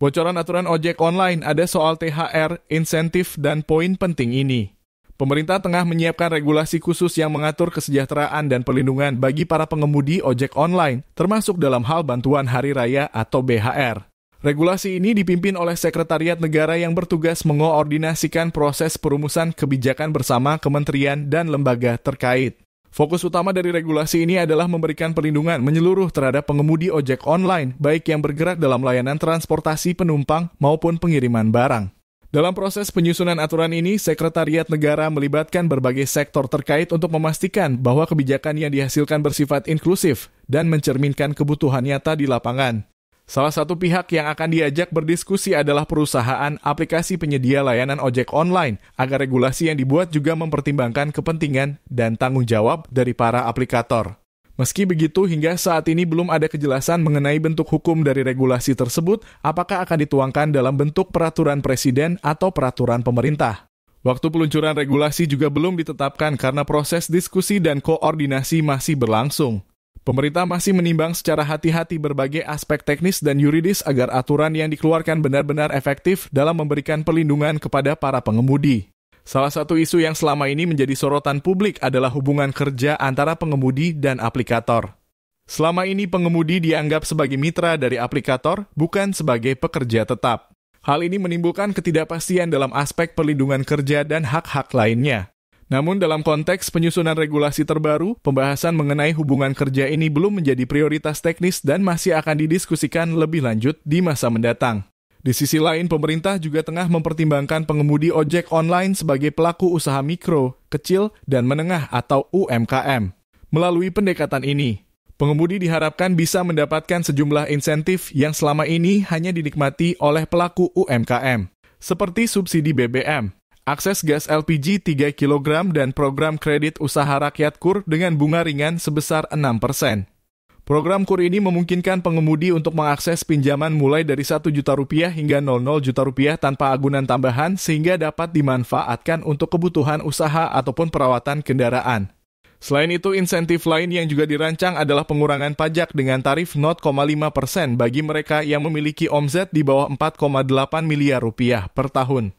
Bocoran aturan ojek online ada soal THR, insentif, dan poin penting ini. Pemerintah tengah menyiapkan regulasi khusus yang mengatur kesejahteraan dan perlindungan bagi para pengemudi ojek online, termasuk dalam hal bantuan hari raya atau BHR. Regulasi ini dipimpin oleh Sekretariat Negara yang bertugas mengoordinasikan proses perumusan kebijakan bersama kementerian dan lembaga terkait. Fokus utama dari regulasi ini adalah memberikan perlindungan menyeluruh terhadap pengemudi ojek online, baik yang bergerak dalam layanan transportasi penumpang maupun pengiriman barang. Dalam proses penyusunan aturan ini, Sekretariat Negara melibatkan berbagai sektor terkait untuk memastikan bahwa kebijakan yang dihasilkan bersifat inklusif dan mencerminkan kebutuhan nyata di lapangan. Salah satu pihak yang akan diajak berdiskusi adalah perusahaan aplikasi penyedia layanan ojek online, agar regulasi yang dibuat juga mempertimbangkan kepentingan dan tanggung jawab dari para aplikator. Meski begitu, hingga saat ini belum ada kejelasan mengenai bentuk hukum dari regulasi tersebut, apakah akan dituangkan dalam bentuk peraturan presiden atau peraturan pemerintah. Waktu peluncuran regulasi juga belum ditetapkan karena proses diskusi dan koordinasi masih berlangsung. Pemerintah masih menimbang secara hati-hati berbagai aspek teknis dan yuridis agar aturan yang dikeluarkan benar-benar efektif dalam memberikan perlindungan kepada para pengemudi. Salah satu isu yang selama ini menjadi sorotan publik adalah hubungan kerja antara pengemudi dan aplikator. Selama ini pengemudi dianggap sebagai mitra dari aplikator, bukan sebagai pekerja tetap. Hal ini menimbulkan ketidakpastian dalam aspek perlindungan kerja dan hak-hak lainnya. Namun dalam konteks penyusunan regulasi terbaru, pembahasan mengenai hubungan kerja ini belum menjadi prioritas teknis dan masih akan didiskusikan lebih lanjut di masa mendatang. Di sisi lain, pemerintah juga tengah mempertimbangkan pengemudi ojek online sebagai pelaku usaha mikro, kecil, dan menengah atau UMKM. Melalui pendekatan ini, pengemudi diharapkan bisa mendapatkan sejumlah insentif yang selama ini hanya dinikmati oleh pelaku UMKM, seperti subsidi BBM, akses gas LPG 3 kg, dan program kredit usaha rakyat KUR dengan bunga ringan sebesar 6%. Program KUR ini memungkinkan pengemudi untuk mengakses pinjaman mulai dari Rp1 juta hingga Rp00 tanpa agunan tambahan sehingga dapat dimanfaatkan untuk kebutuhan usaha ataupun perawatan kendaraan. Selain itu, insentif lain yang juga dirancang adalah pengurangan pajak dengan tarif 0,5% bagi mereka yang memiliki omset di bawah Rp4,8 miliar per tahun.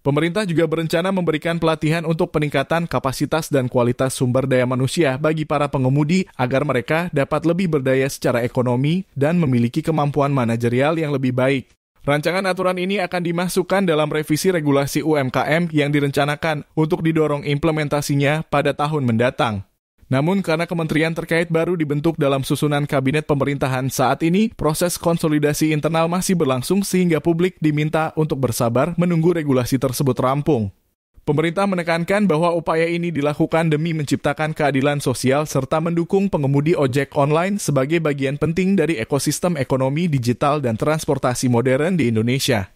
Pemerintah juga berencana memberikan pelatihan untuk peningkatan kapasitas dan kualitas sumber daya manusia bagi para pengemudi agar mereka dapat lebih berdaya secara ekonomi dan memiliki kemampuan manajerial yang lebih baik. Rancangan aturan ini akan dimasukkan dalam revisi regulasi UMKM yang direncanakan untuk didorong implementasinya pada tahun mendatang. Namun karena kementerian terkait baru dibentuk dalam susunan kabinet pemerintahan saat ini, proses konsolidasi internal masih berlangsung sehingga publik diminta untuk bersabar menunggu regulasi tersebut rampung. Pemerintah menekankan bahwa upaya ini dilakukan demi menciptakan keadilan sosial serta mendukung pengemudi ojek online sebagai bagian penting dari ekosistem ekonomi digital dan transportasi modern di Indonesia.